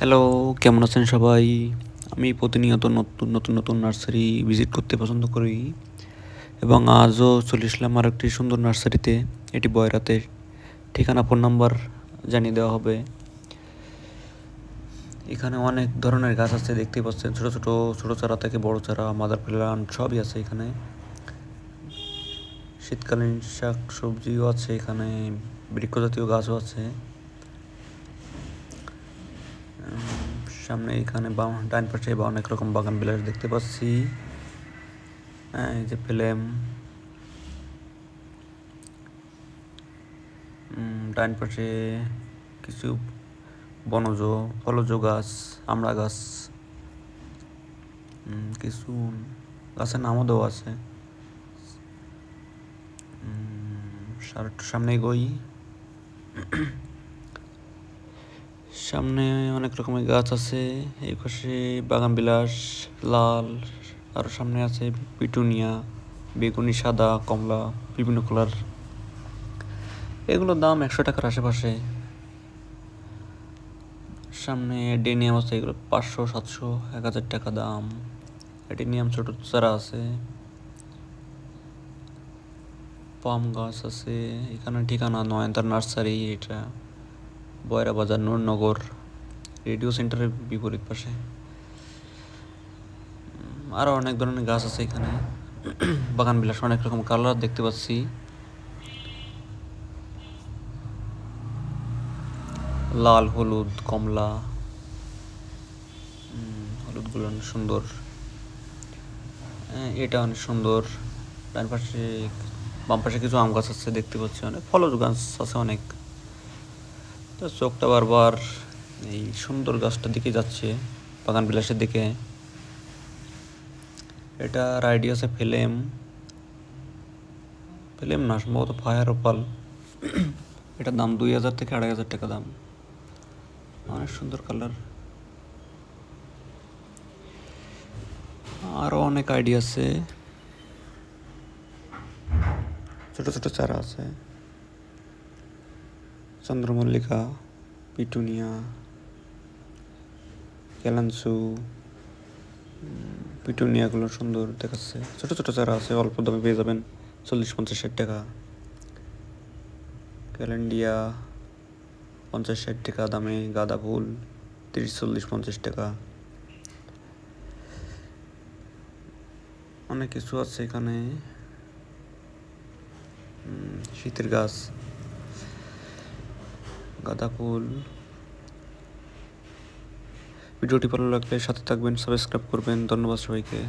Hello, কেমন আছেন সবাই? আমি প্রতিনিয়ত নতুন নার্সারি ভিজিট করতে পছন্দ করি এবং আজও চলে আসলাম আরেকটি সুন্দর নার্সারিতে। এটি বয়রাতে। ঠিকানা, ফোন নাম্বার জানিয়ে দেওয়া হবে। এখানে অনেক ধরনের গাছ আছে, দেখতেই পাচ্ছেন। ছোট চারা থেকে বড় চারা, মাদার প্ল্যান্ট সবই আছে এখানে। শীতকালীন শাক সবজিও আছে এখানে, বৃক্ষজাতীয় গাছও আছে। সামনে এখানে ডান পাশে অনেক রকম বাগান বিলাস দেখতে পাচ্ছি। এই যে ফিল্ম, ডান পাশে কিছু বনজ ফলজ গাছ, আমড়া গাছ, কিছু গাছের নামও দেওয়া আছে। সামনে এগোই। সামনে অনেক রকমের গাছ আছে। এই পাশে বাগান বিলাস লাল, আর সামনে আছে পিটুনিয়া, বেগুনি, সাদা, কমলা, বিভিন্ন কালার। এগুলোর দাম 100 টাকার আশেপাশে। সামনে ডেনিয়াম আছে, এগুলো 500, 700, 1000 টাকা দাম। ডেনিয়াম ছোট চারা আছে। পাম গাছ আছে এখানে। ঠিকানা নয়নতারা নার্সারি, এটা বয়রা বাজার, নূরনগর, রেডিও সেন্টারের বিপরীত পাশে। আরও অনেক ধরনের গাছ আছে এখানে। বাগান বিলাস অনেক রকম কালার দেখতে পাচ্ছি। লাল, হলুদ, কমলা। হলুদগুলো অনেক সুন্দর। এটা অনেক সুন্দর। ডান পাশে বাম পাশে কিছু আম গাছ আছে দেখতে পাচ্ছি। অনেক ফলজ গাছ আছে অনেক। তো চোখটা বারবার এই সুন্দর গাছটার দিকে যাচ্ছে, বাগান বিলাসের দিকে। এটার আইডিয়া আছে ফিল্ম না, সম্ভবত ফায়ার ওপাল। এটার দাম 2000 থেকে 2500 টাকা দাম। অনেক সুন্দর কালার। আরও অনেক আইডিয়া আছে, ছোট ছোট চারা আছে। চন্দ্রমল্লিকা, পিটুনিয়া, ক্যালানসু। পিটুনিয়াগুলো সুন্দর দেখাচ্ছে। ছোট ছোট চারা আছে, অল্প দামে পেয়ে যাবেন, 40-50-60 টাকা। ক্যালেন্ডিয়া 50-60 টাকা দামে। গাঁদা ফুল 30-40-50 টাকা। অনেক কিছু আছে এখানে। শীতের গাছ, গাঁদা ফুল। ভিডিওটি ভালো লাগলে সাথে থাকবেন, সাবস্ক্রাইব করবেন। ধন্যবাদ সবাইকে।